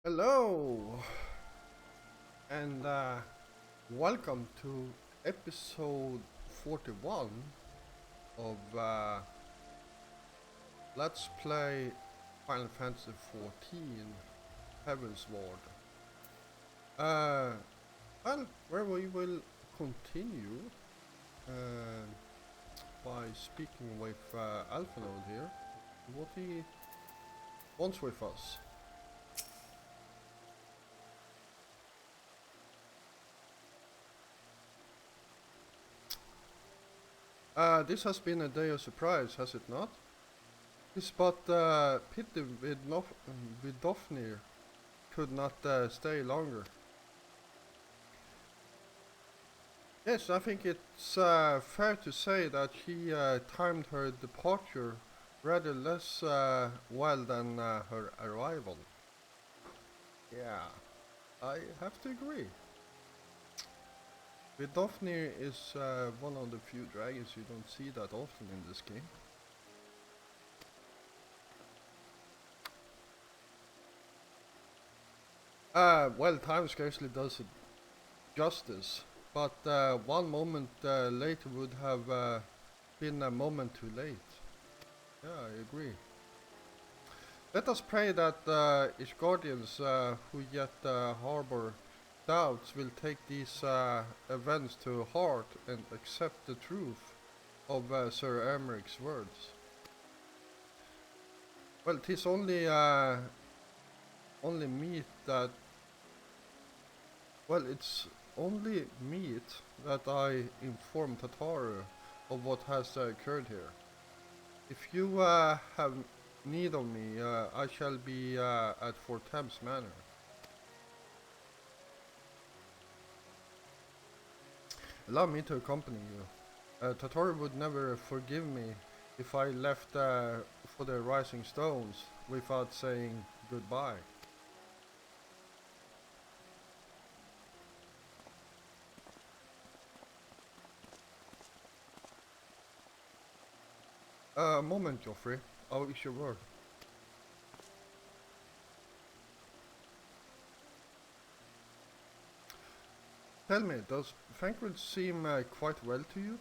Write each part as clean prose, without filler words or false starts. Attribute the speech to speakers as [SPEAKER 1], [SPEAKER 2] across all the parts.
[SPEAKER 1] Hello and welcome to episode 41 of Let's Play Final Fantasy 14 Heaven's Ward. Uh, where we will continue uh, by speaking with Alphanode here, what he wants with us. This has been a day of surprise, has it not? Yes, but pity with Daphne could not stay longer. Yes, I think it's fair to say that she timed her departure rather less well than her arrival. Yeah, I have to agree. With Daphne is one of the few dragons you don't see that often in this game. Well, time scarcely does it justice, but one moment later would have been a moment too late. Yeah, I agree. Let us pray that its guardians who yet harbor doubts will take these events to heart and accept the truth of Sir Emeric's words. Well, 'tis only meet that. Well, it's only meet that I inform Tataru of what has occurred here. If you have need of me, I shall be at Fort Thames Manor. Allow me to accompany you. Tataru would never forgive me if I left for the Rising Stones without saying goodbye. A moment, Joffrey. I'll issue word. Tell me, does Thancred seem quite well to you?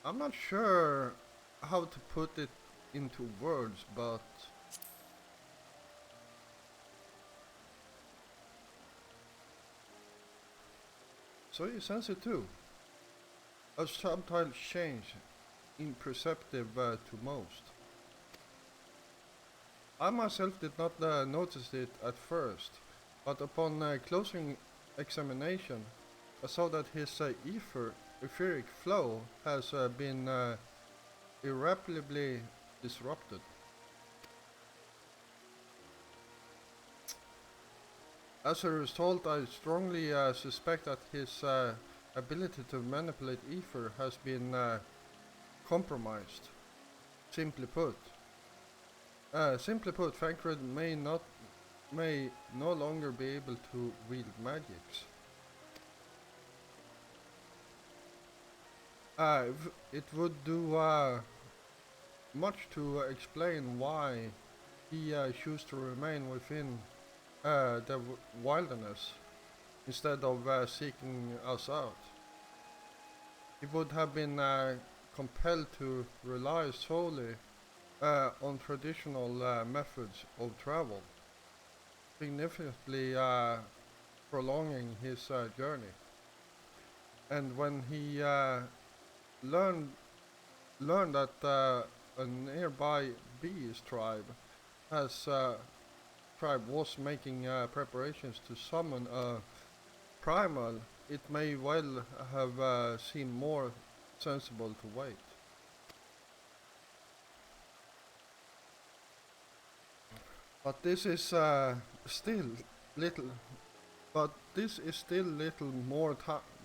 [SPEAKER 1] I'm not sure how to put it into words, but so you sense it too. A subtle change, imperceptible to most. I myself did not notice it at first, but upon closer examination, I saw that his etheric flow has been irreparably disrupted. As a result, I strongly suspect that his ability to manipulate ether has been compromised. Simply put, Thancred may no longer be able to wield magics. It would do much to explain why he chose to remain within the wilderness instead of seeking us out. He would have been compelled to rely solely on traditional methods of travel, significantly prolonging his journey. And when he learned learned that a nearby bees has tribe was making preparations to summon a primal, it may well have seemed more sensible to wait. But this is still little. But this is still little more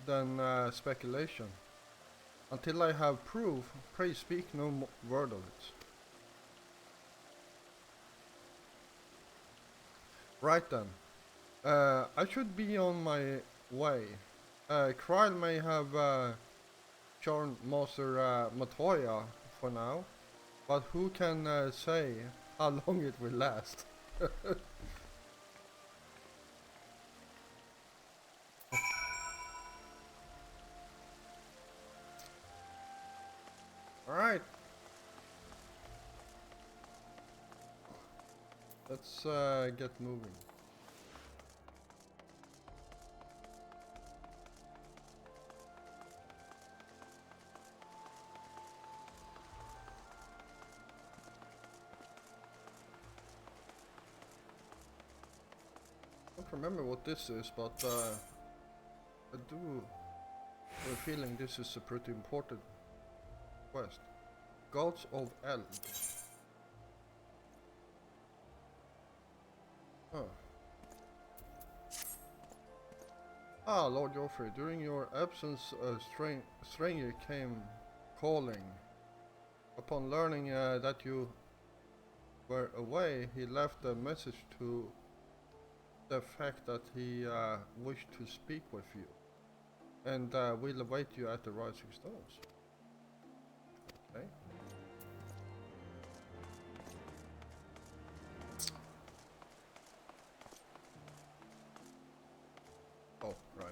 [SPEAKER 1] than speculation. Until I have proof, pray speak no word of it. Right then. I should be on my way. Kryle may have charmed Master Matoya for now, but who can say how long it will last? Alright. Let's get moving. I don't remember what this is, but I do have a feeling this is a pretty important quest. Gods of Eld. Huh. Ah, Lord Joffrey, during your absence a stranger came calling. Upon learning that you were away, he left a message to the fact that he wished to speak with you. And we'll await you at the Rising Stones. Okay. Oh, right.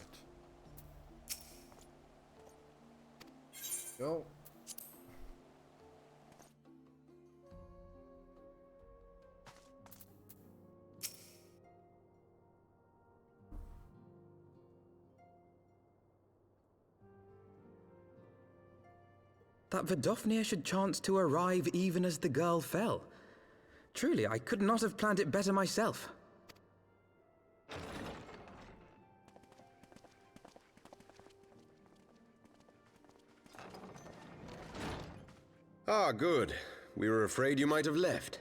[SPEAKER 1] Go.
[SPEAKER 2] That Vidofnir should chance to arrive even as the girl fell. Truly, I could not have planned it better myself.
[SPEAKER 3] Ah, good. We were afraid you might have left.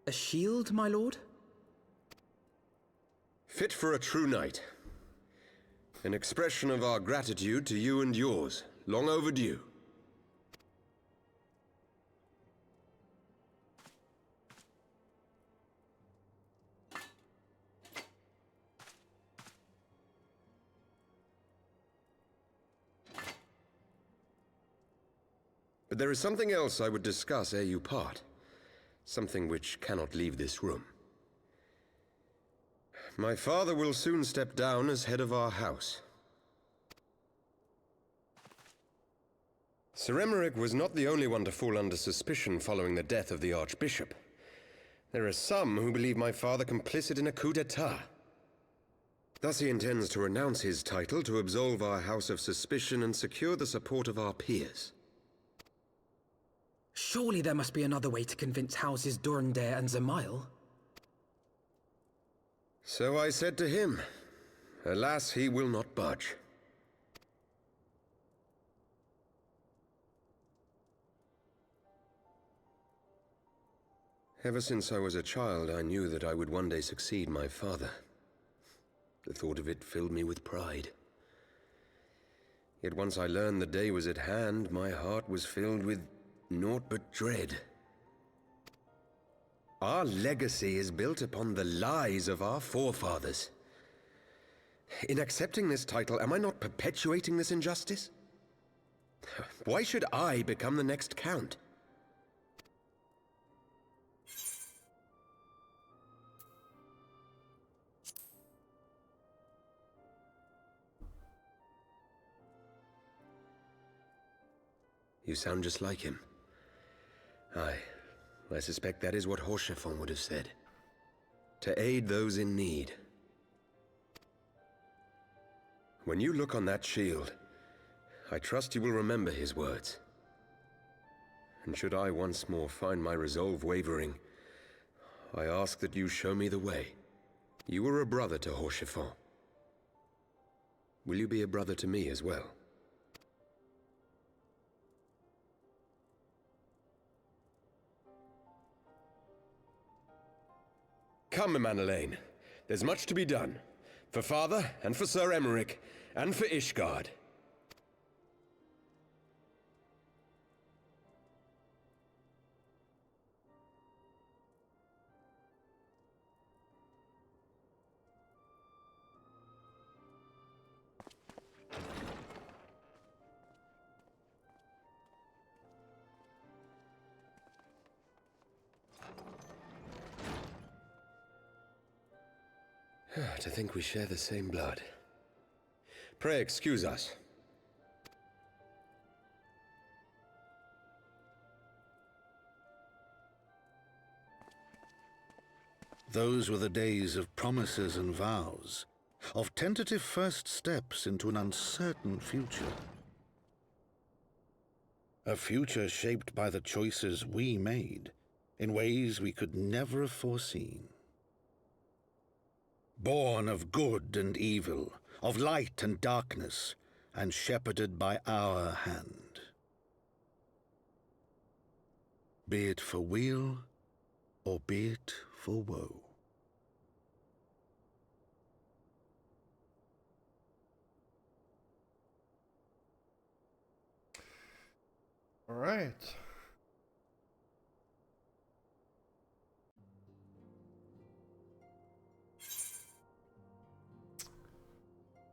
[SPEAKER 2] A shield, my lord?
[SPEAKER 3] Fit for a true knight. An expression of our gratitude to you and yours, long overdue. But there is something else I would discuss ere you part. Something which cannot leave this room. My father will soon step down as head of our house. Sir Emeric was not the only one to fall under suspicion following the death of the Archbishop. There are some who believe my father complicit in a coup d'etat. Thus he intends to renounce his title to absolve our house of suspicion and secure the support of our peers.
[SPEAKER 2] Surely there must be another way to convince houses Durandare and Zamail.
[SPEAKER 3] So I said to him. Alas, he will not budge. Ever since I was a child, I knew that I would one day succeed my father. The thought of it filled me with pride. Yet once I learned the day was at hand, my heart was filled with naught but dread. Our legacy is built upon the lies of our forefathers. In accepting this title, am I not perpetuating this injustice? Why should I become the next count? You sound just like him. Aye, I suspect that is what Horschiffon would have said. To aid those in need. When you look on that shield, I trust you will remember his words. And should I once more find my resolve wavering, I ask that you show me the way. You were a brother to Horschiffon. Will you be a brother to me as well? Come, Manalaine. There's much to be done. For father, and for Sir Emeric, and for Ishgard. To think we share the same blood. Pray excuse us.
[SPEAKER 4] Those were the days of promises and vows, of tentative first steps into an uncertain future. A future shaped by the choices we made, in ways we could never have foreseen. Born of good and evil, of light and darkness, and shepherded by our hand. Be it for weal, or be it for woe.
[SPEAKER 1] All right.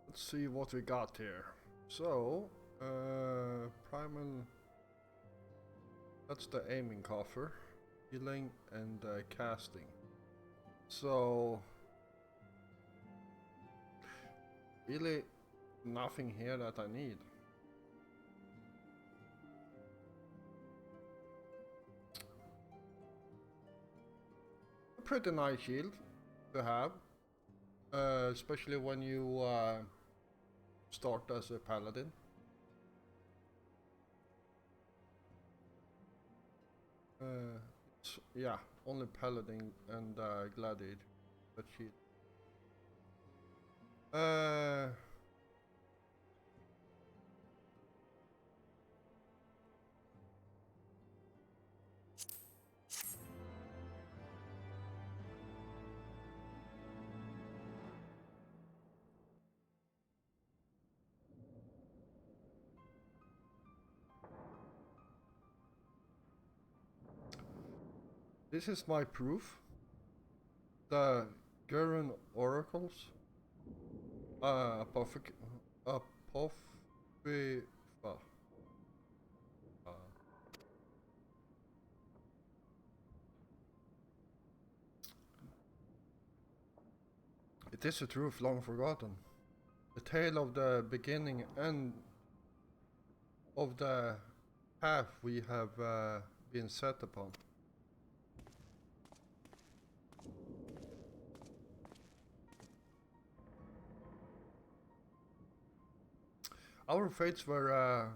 [SPEAKER 1] Let's see what we got here. So, primal. That's the aiming coffer, healing and casting. So, really, nothing here that I need. A pretty nice shield to have, especially when you start as a paladin. Yeah, only paladin and gladiator that shield. This is my proof. The Gurren oracles. Apophifa. It is a truth long forgotten. The tale of the beginning and of the path we have been set upon. Our fates were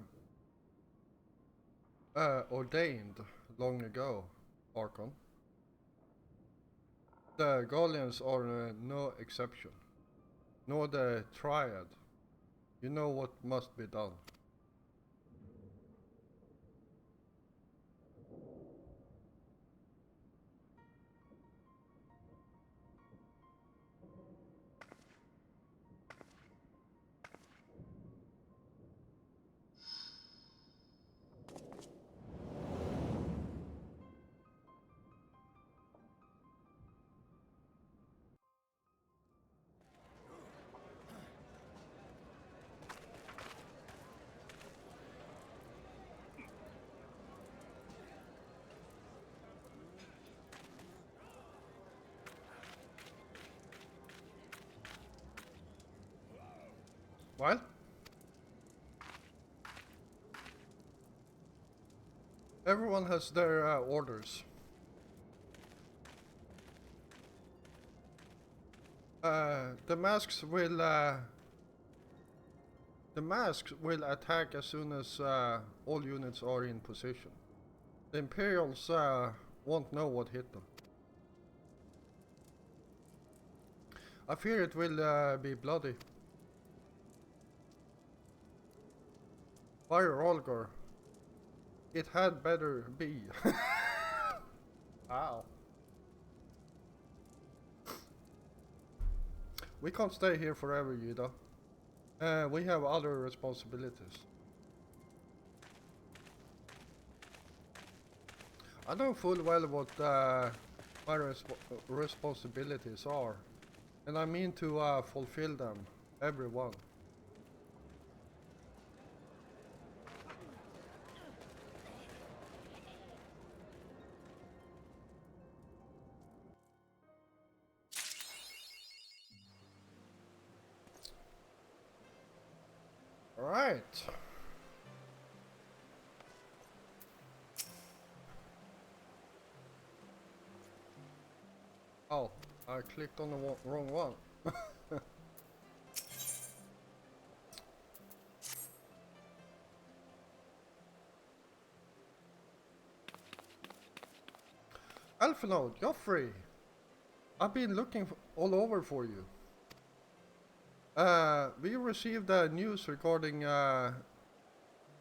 [SPEAKER 1] ordained long ago, Archon. The Gallians are no exception, nor the Triad. You know what must be done. Well, everyone has their orders. The masks will attack as soon as all units are in position. The Imperials won't know what hit them. I fear it will be bloody. Fire Olgar. It had better be. Ow. We can't stay here forever, Yuda. We have other responsibilities. I know full well what my responsibilities are, and I mean to fulfill them, everyone. Right. Oh, I clicked on the wrong one. Alphinaud, Joffrey, I've been looking all over for you. We received news regarding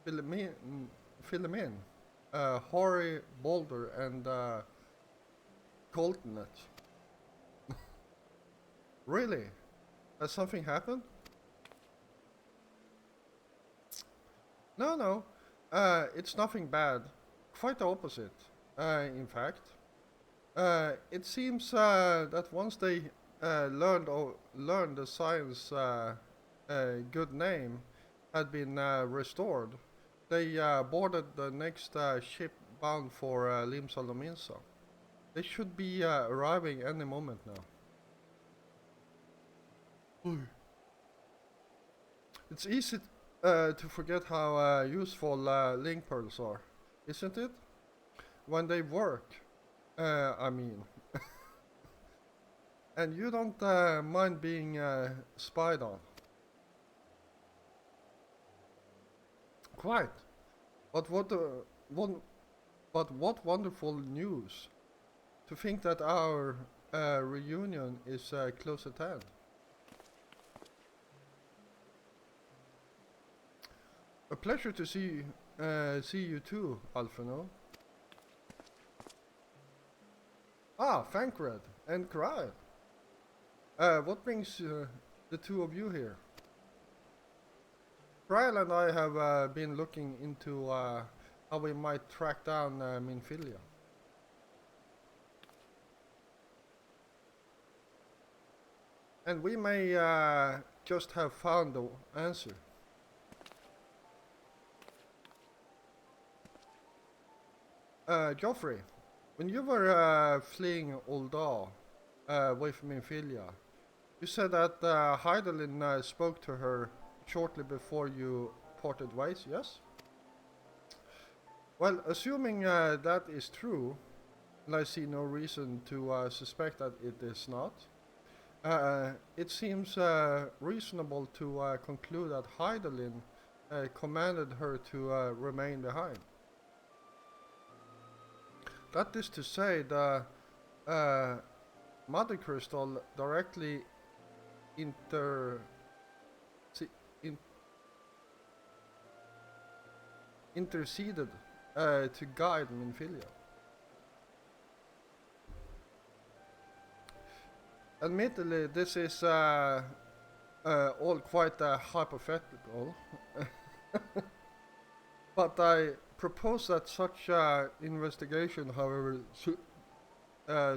[SPEAKER 1] Philomene, Hoary Boulder, and Coltonet. Really? Has something happened? No. It's nothing bad. Quite the opposite, in fact. It seems that once they learned the science good name had been restored, they boarded the next ship bound for Limsa Lominsa. They should be arriving any moment now. It's easy to forget how useful link pearls are, isn't it? When they work, I mean. And you don't mind being spied on. Quite. But what wonderful news. To think that our reunion is close at hand. A pleasure to see you too, Alphinaud. Ah, Thancred and Cryle. What brings the two of you here? Cryle and I have been looking into how we might track down Minfilia. And we may just have found the answer. Joffrey, when you were fleeing Ul'dah with Minfilia, you said that Hydaelyn spoke to her shortly before you parted ways, yes? Well, assuming that is true, and I see no reason to suspect that it is not, it seems reasonable to conclude that Hydaelyn commanded her to remain behind. That is to say, the Mother Crystal directly interceded to guide Minfilia. Admittedly, this is all quite hypothetical, but I propose that such investigation, however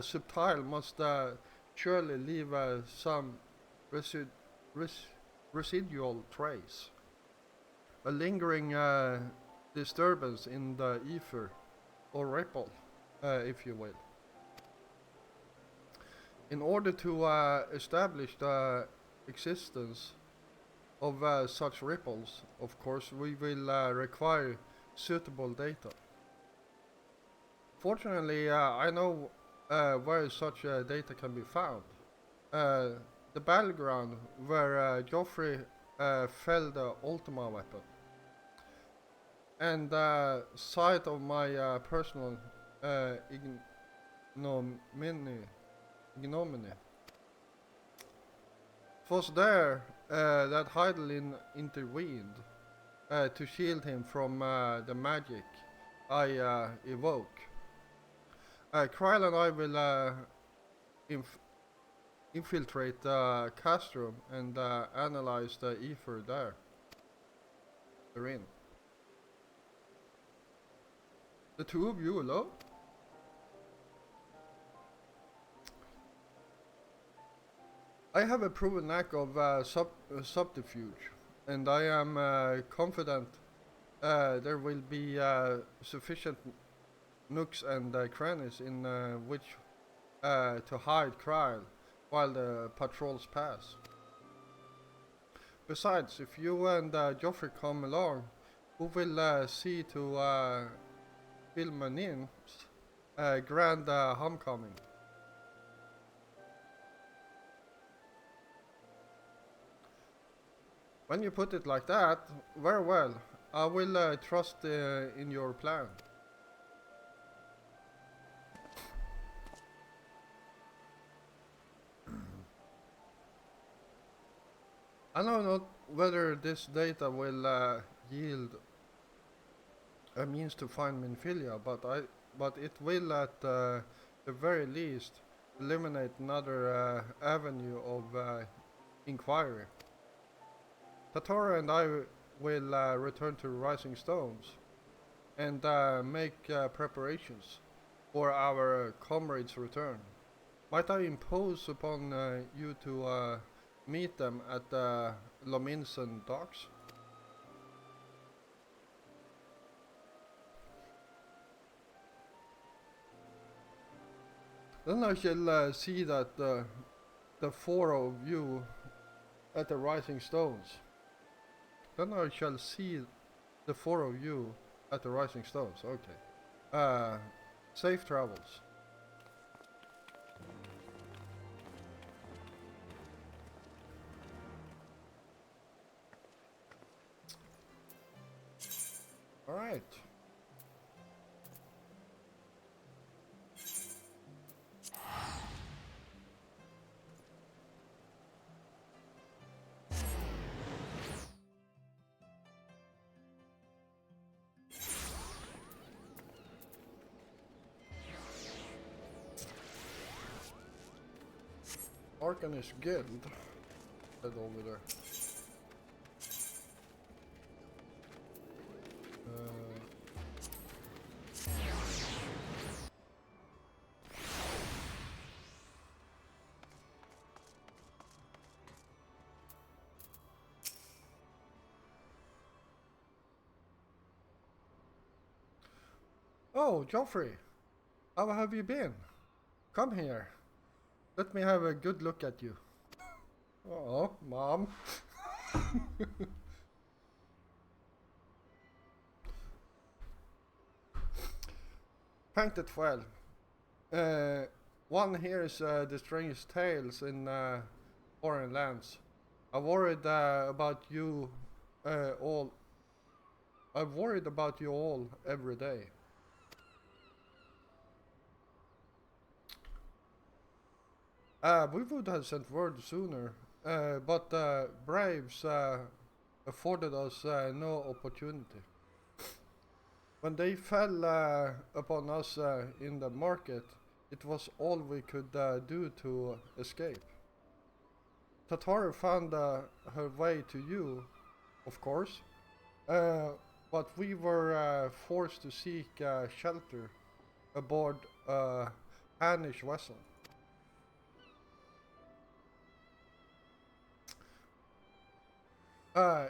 [SPEAKER 1] subtle, must surely leave some residual trace, a lingering disturbance in the ether, or ripple, if you will. In order to establish the existence of such ripples, of course, we will require suitable data. Fortunately, I know where such data can be found. The battleground where Joffrey fell the Ultima weapon. And the site of my personal ignominy. It was there that Hydaelyn intervened to shield him from the magic I evoke. Cryle and I will infiltrate the castrum and analyze the ether therein. The two of you alone? I have a proven knack of subterfuge, and I am confident there will be sufficient nooks and crannies in which to hide Cryle while the patrols pass. Besides, if you and Joffrey come along, who will see to Filmanin's grand homecoming? When you put it like that, very well. I will trust in your plan. I know not whether this data will yield a means to find Minfilia, but it will at the very least eliminate another avenue of inquiry. Tatora and I will return to Rising Stones and make preparations for our comrades' return. Might I impose upon you to meet them at the Lominson docks? Then I shall see that the four of you at the Rising Stones. Then I shall see the four of you at the Rising Stones. Okay. Safe travels. All right. Arcanist Guild. Head over there. Oh, Joffrey, how have you been? Come here. Let me have a good look at you. Oh, Mom. Painted well. One hears the strangest tales in foreign lands. I worried about you all. I've worried about you all every day. We would have sent word sooner, but Braves afforded us no opportunity. When they fell upon us in the market, it was all we could do to escape. Tatar found her way to you, of course, but we were forced to seek shelter aboard a Hanish vessel.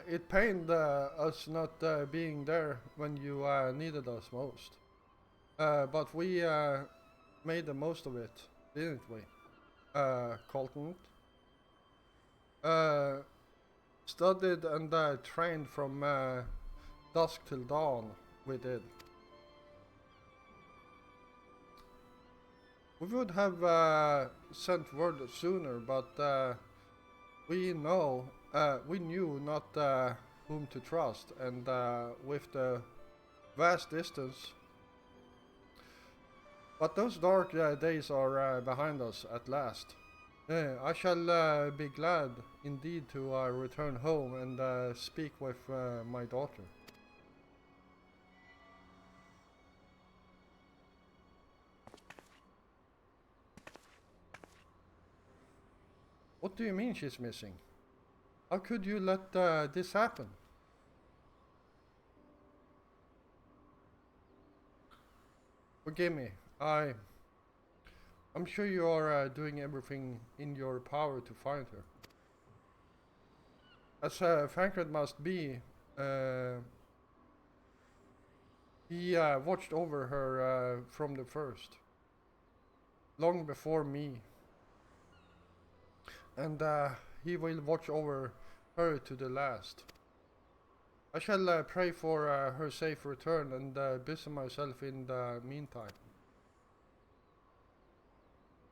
[SPEAKER 1] It pained us not being there when you needed us most. But we made the most of it, didn't we, Colton? Studied and trained from dusk till dawn, we did. We would have sent word sooner, but we knew not whom to trust, and with the vast distance. But those dark days are behind us at last. I shall be glad indeed to return home and speak with my daughter. What do you mean she's missing? How could you let this happen? Forgive me. I'm sure you are doing everything in your power to find her. As Fankred must be, he watched over her from the first, long before me. And he will watch over her to the last. I shall pray for her safe return and busy myself in the meantime.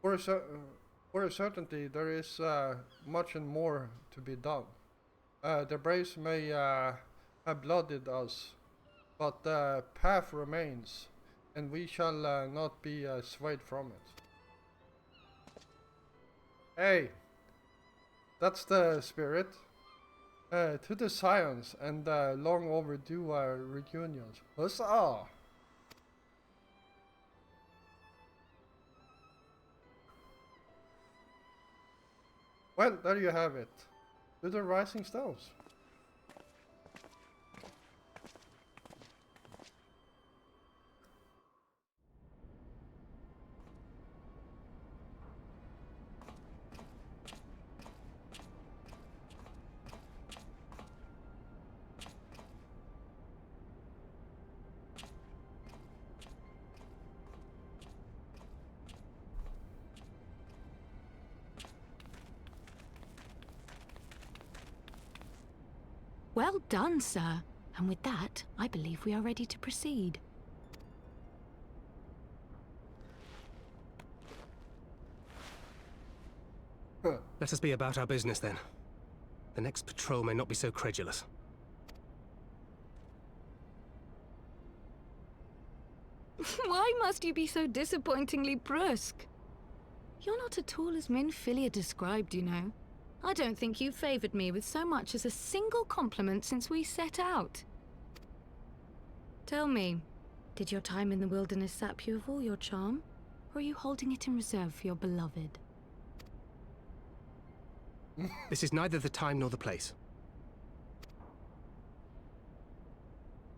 [SPEAKER 1] For a certainty, there is much and more to be done. The braves may have blooded us, but the path remains, and we shall not be swayed from it. Hey, that's the spirit. To the science and long overdue reunions. Huzzah! Well, there you have it. To the rising stones.
[SPEAKER 5] Well done, sir. And with that, I believe we are ready to proceed.
[SPEAKER 6] Let us be about our business then. The next patrol may not be so credulous.
[SPEAKER 5] Why must you be so disappointingly brusque? You're not at all as Minfilia described, you know. I don't think you've favoured me with so much as a single compliment since we set out. Tell me, did your time in the wilderness sap you of all your charm? Or are you holding it in reserve for your beloved?
[SPEAKER 6] This is neither the time nor the place.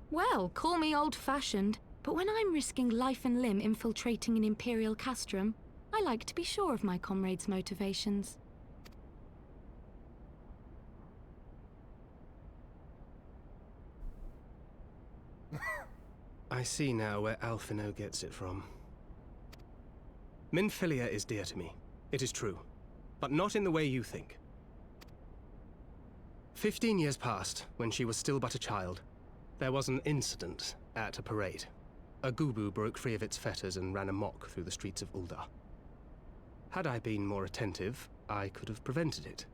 [SPEAKER 5] Well, call me old-fashioned, but when I'm risking life and limb infiltrating an Imperial castrum, I like to be sure of my comrades' motivations.
[SPEAKER 6] I see now where Alphino gets it from. Minfilia is dear to me, it is true, but not in the way you think. 15 years passed, when she was still but a child. There was an incident at a parade. A Gubu broke free of its fetters and ran amok through the streets of Ul'dah. Had I been more attentive, I could have prevented it.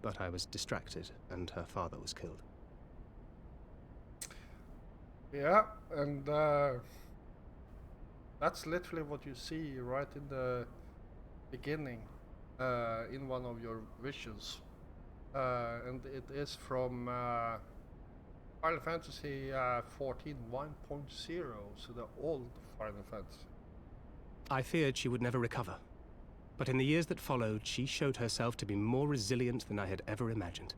[SPEAKER 6] But I was distracted, and her father was killed.
[SPEAKER 1] Yeah, and that's literally what you see right in the beginning, in one of your visions. And it is from Final Fantasy 14 1.0, so the old Final Fantasy.
[SPEAKER 6] I feared she would never recover. But in the years that followed, she showed herself to be more resilient than I had ever imagined.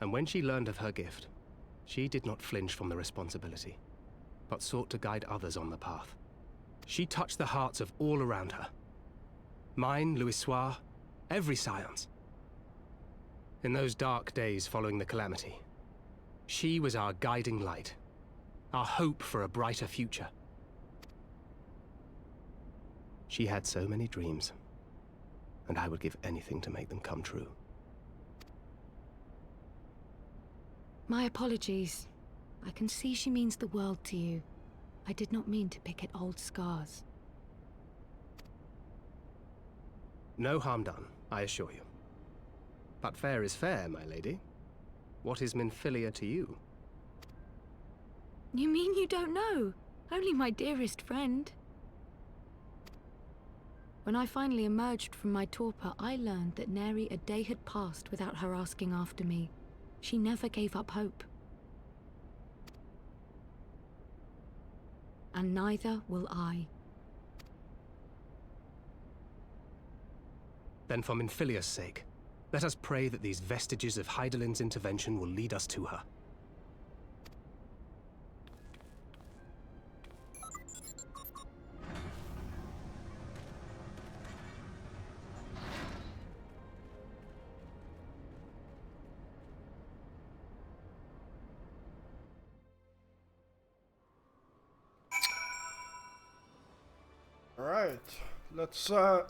[SPEAKER 6] And when she learned of her gift, she did not flinch from the responsibility, but sought to guide others on the path. She touched the hearts of all around her. Mine, Louisoix, every science. In those dark days following the calamity, she was our guiding light, our hope for a brighter future. She had so many dreams, and I would give anything to make them come true.
[SPEAKER 5] My apologies. I can see she means the world to you. I did not mean to pick at old scars.
[SPEAKER 6] No harm done, I assure you. But fair is fair, my lady. What is Minfilia to you?
[SPEAKER 5] You mean you don't know? Only my dearest friend. When I finally emerged from my torpor, I learned that nary a day had passed without her asking after me. She never gave up hope. And neither will I.
[SPEAKER 6] Then for Minfilia's sake, let us pray that these vestiges of Hydaelyn's intervention will lead us to her.
[SPEAKER 1] Alright, let's oh,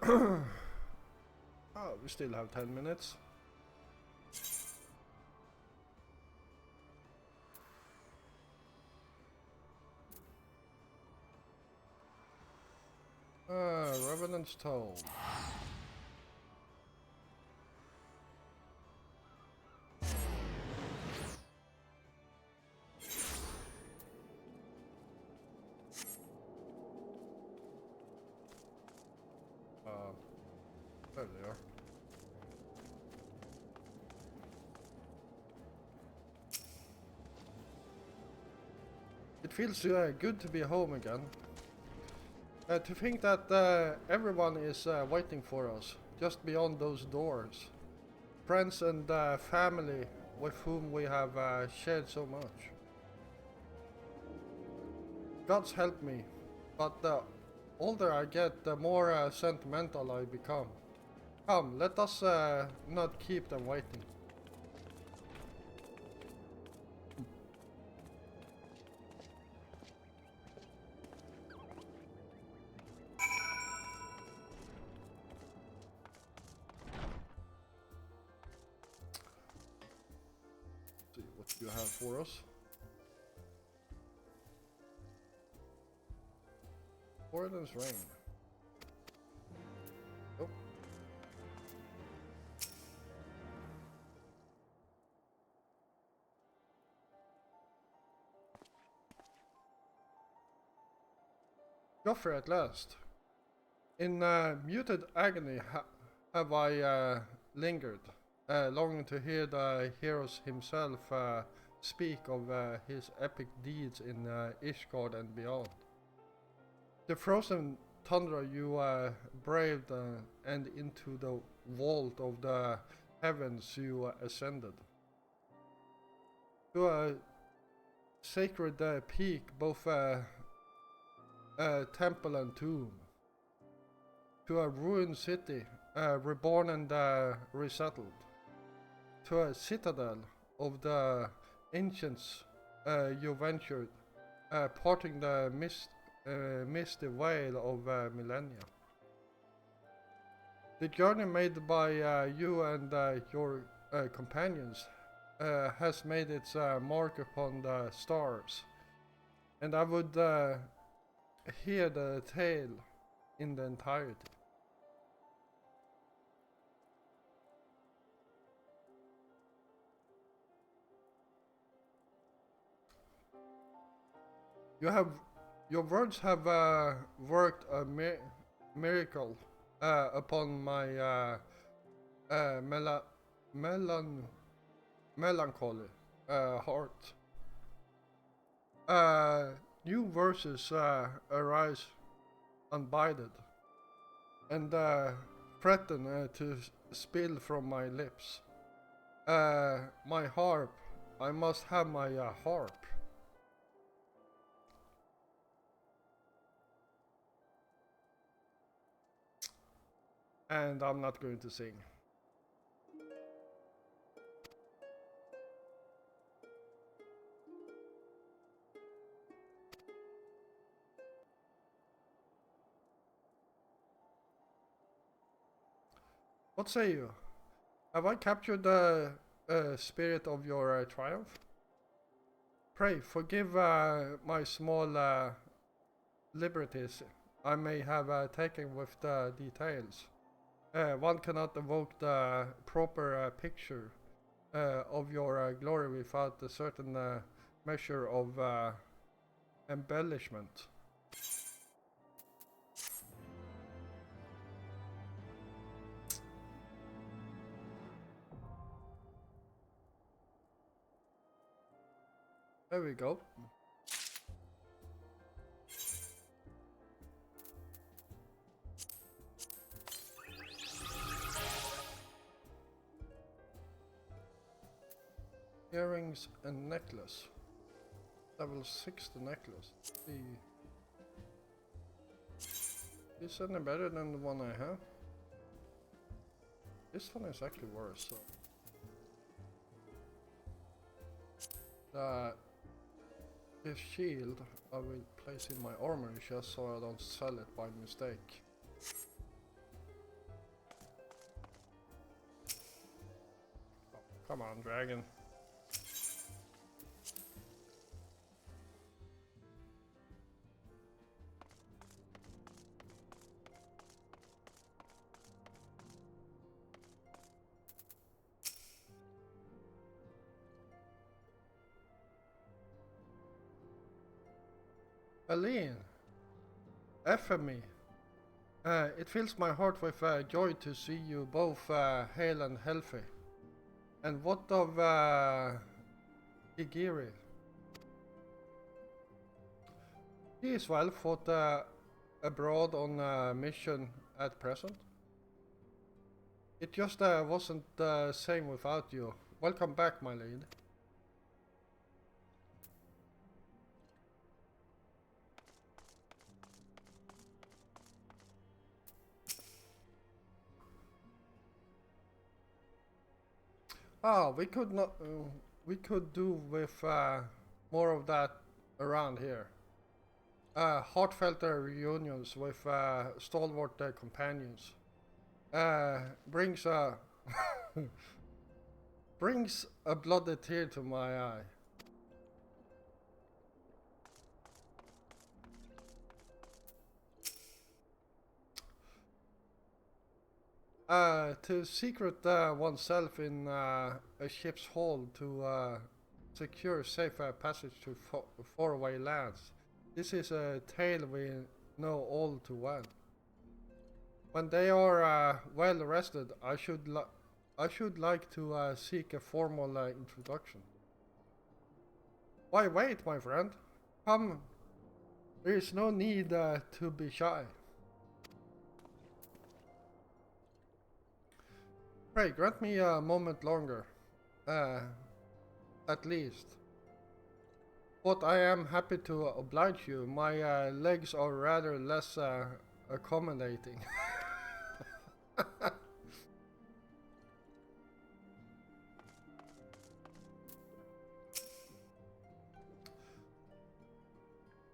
[SPEAKER 1] we still have 10 minutes. Revenant's Tome. There they are. It feels good to be home again. To think that everyone is waiting for us, just beyond those doors. Friends and family with whom we have shared so much. God's help me, but the older I get, the more sentimental I become. Come, let us not keep them waiting. See what you have for us. Warden's Rain. Oh. Joffrey at last. In muted agony have I lingered, longing to hear the heroes himself speak of his epic deeds in Ishgard and beyond. The frozen tundra you braved and into the vault of the heavens you ascended. To a sacred peak, both temple and tomb. To a ruined city, reborn and resettled. To a citadel of the ancients you ventured, parting the misty veil of millennia. The journey made by you and your companions has made its mark upon the stars, and I would hear the tale in the entirety. Your words have worked a miracle upon my melancholy heart. New verses arise unbided and threaten to spill from my lips. My harp, I must have my harp. And I'm not going to sing. What say you? Have I captured the spirit of your triumph? Pray, forgive my small liberties I may have taken with the details. One cannot evoke the proper picture of your glory without a certain measure of embellishment. There we go. Earrings and necklace. Level 6 the necklace. Is any better than the one I have? This one is actually worse. So. This shield I will place in my armor just so I don't sell it by mistake. Oh, come on, dragon. Aline, FME. It fills my heart with joy to see you both hale and healthy. And what of Igiri? He is well fought abroad on a mission at present. It just wasn't the same without you. Welcome back, my lady. Ah, we could not. We could do with more of that around here. Heartfelt reunions with stalwart companions brings brings a bloody tear to my eye. To secret oneself in a ship's hold to secure safe passage to faraway lands. This is a tale we know all too well. When they are well rested, I should like to seek a formal introduction. Why wait, my friend? Come, there is no need to be shy. Pray, grant me a moment longer, at least. But I am happy to oblige you. My legs are rather less accommodating.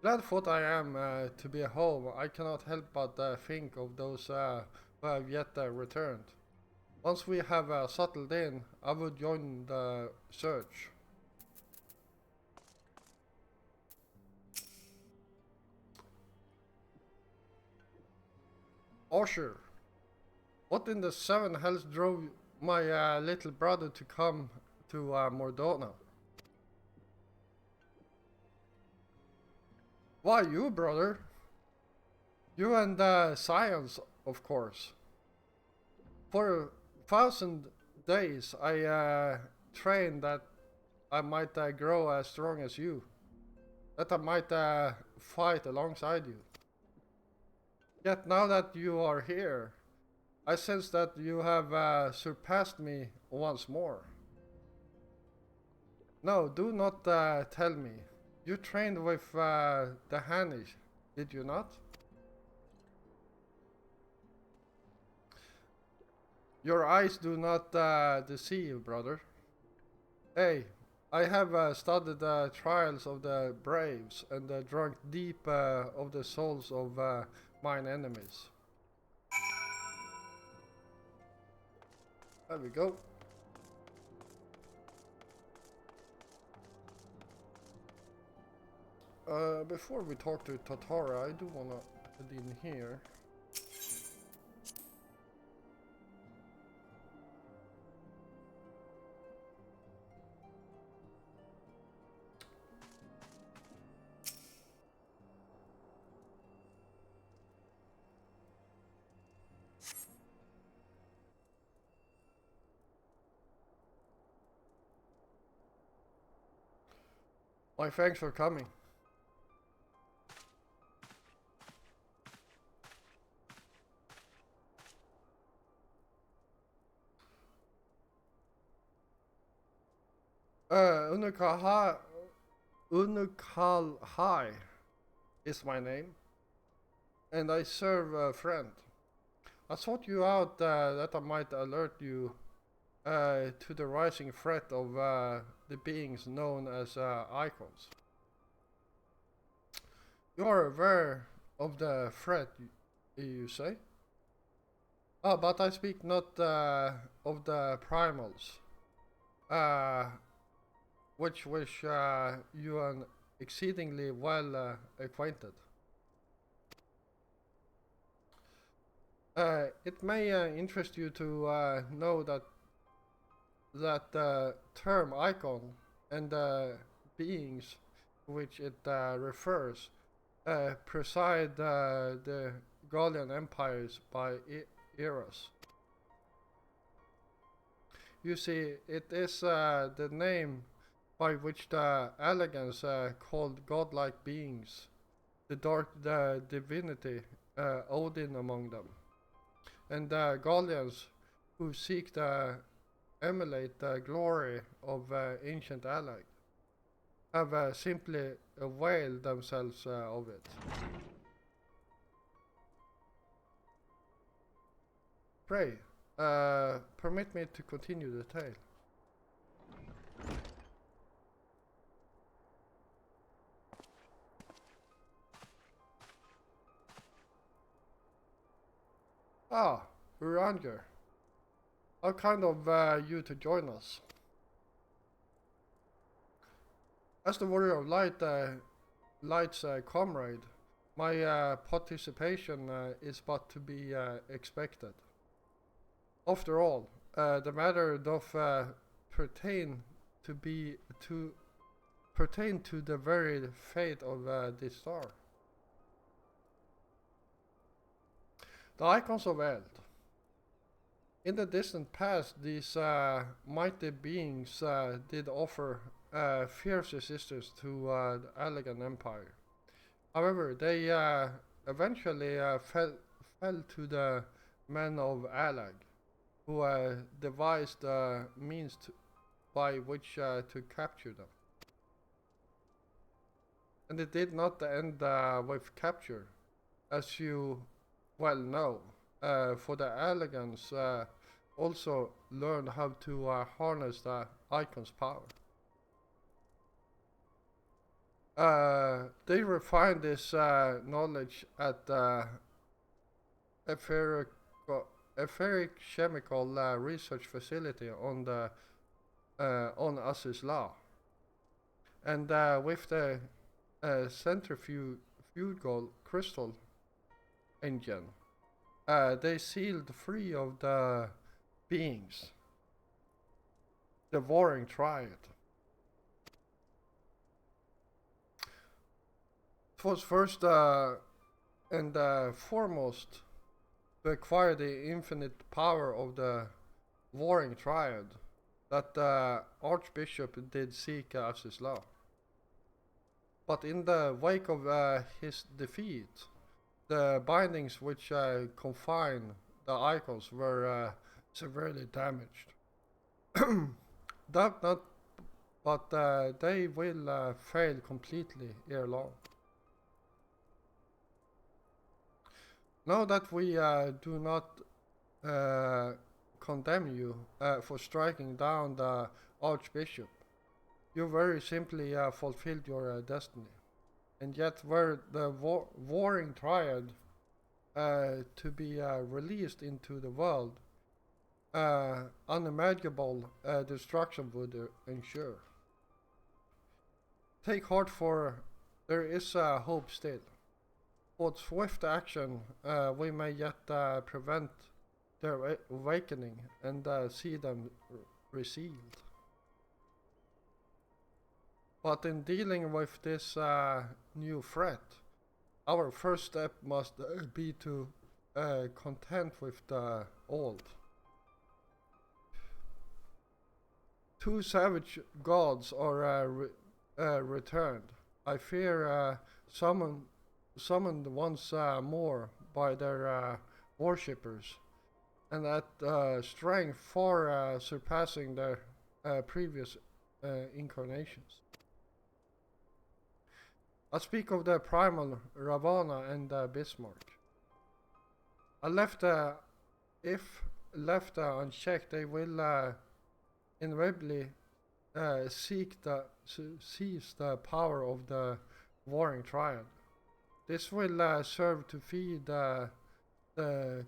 [SPEAKER 1] Glad what I am to be home. I cannot help but think of those who have yet returned. Once we have settled in, I would join the search. Osher, what in the seven hells drove my little brother to come to Mordona? Why you, brother? You and science, of course. For 1,000 days I trained that I might grow as strong as you. That I might fight alongside you. Yet now that you are here, I sense that you have surpassed me once more. No, do not tell me. You trained with the Hanish, did you not? Your eyes do not deceive, brother. Hey, I have studied the trials of the braves and drunk deep of the souls of mine enemies. There we go. Before we talk to Tatara, I do wanna head in here. My thanks for coming. Unukalhai is my name, and I serve a friend. I sought you out that I might alert you to the rising threat of the beings known as icons. You are aware of the threat, you say? Ah, but I speak not of the primals, which you are exceedingly well acquainted. It may interest you to know that the term icon and the beings to which it refers preside the Gallian empires by eras. You see, it is the name by which the elegants called godlike beings, the dark divinity Odin among them, and the Gallians who seek to emulate the glory of ancient Alag have simply availed themselves of it. Pray, permit me to continue the tale. Ah, Uranger. How kind of you to join us. As the Warrior of Light's comrade, my participation is but to be expected. After all, the matter doth pertain to the very fate of this star. The icons of Eld. In the distant past, these mighty beings did offer fierce resistance to the Allegan Empire. However, they eventually fell to the men of Alag, who devised means by which to capture them. And it did not end with capture, as you well know, for the Allegans also learned how to harness the icon's power. They refined this knowledge at the etheric chemical research facility on Asisla, and with the centrifugal crystal engine, they sealed free of the beings, the warring triad. It was first and foremost to acquire the infinite power of the warring triad that the Archbishop did seek as his law. But in the wake of his defeat, the bindings which confine the icons were severely damaged. Doubt not, but they will fail completely ere long. Know that we do not condemn you for striking down the Archbishop. You very simply fulfilled your destiny. And yet were the warring triad to be released into the world, unimaginable destruction would ensure. Take heart, for there is hope still. With swift action, we may yet prevent their awakening and see them resealed. But in dealing with this new threat, our first step must be to contend with the old. Two savage gods are returned. I fear summoned once more by their worshippers, and at strength far surpassing their previous incarnations. I speak of the primal Ravana and Bismarck. If left unchecked, they will invariably seize the power of the warring triad. This will serve to feed the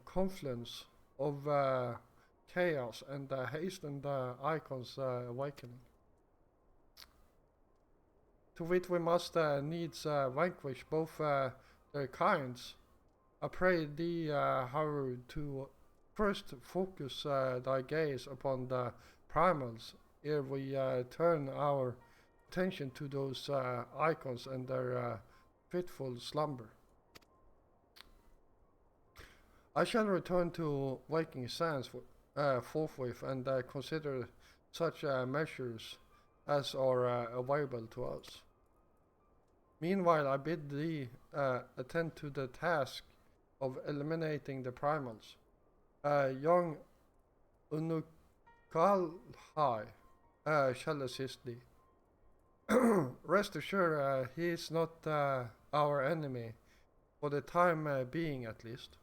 [SPEAKER 1] confluence of chaos and hasten the icon's awakening. To which we must needs vanquish both their kinds. I pray thee, however, to first focus thy gaze upon the primals, ere we turn our attention to those icons and their fitful slumber. I shall return to Waking Sands forthwith and consider such measures as are available to us. Meanwhile, I bid thee attend to the task of eliminating the primals. Young Unukalhai shall assist thee. Rest assured, he is not our enemy, for the time being at least.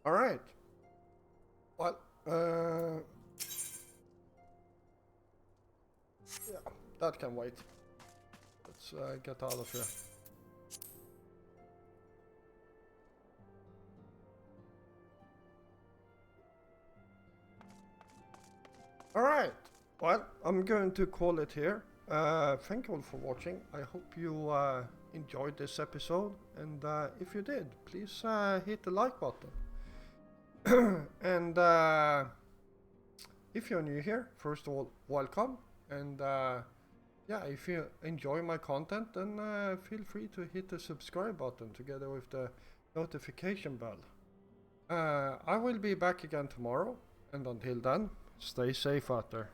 [SPEAKER 1] Alright. Well, yeah, that can wait. Let's get out of here. Alright, well, I'm going to call it here. Thank you all for watching. I hope you enjoyed this episode, and if you did, please hit the like button. And if you're new here, first of all, welcome. And yeah, if you enjoy my content, then feel free to hit the subscribe button together with the notification bell. I will be back again tomorrow, and until then, stay safe out there.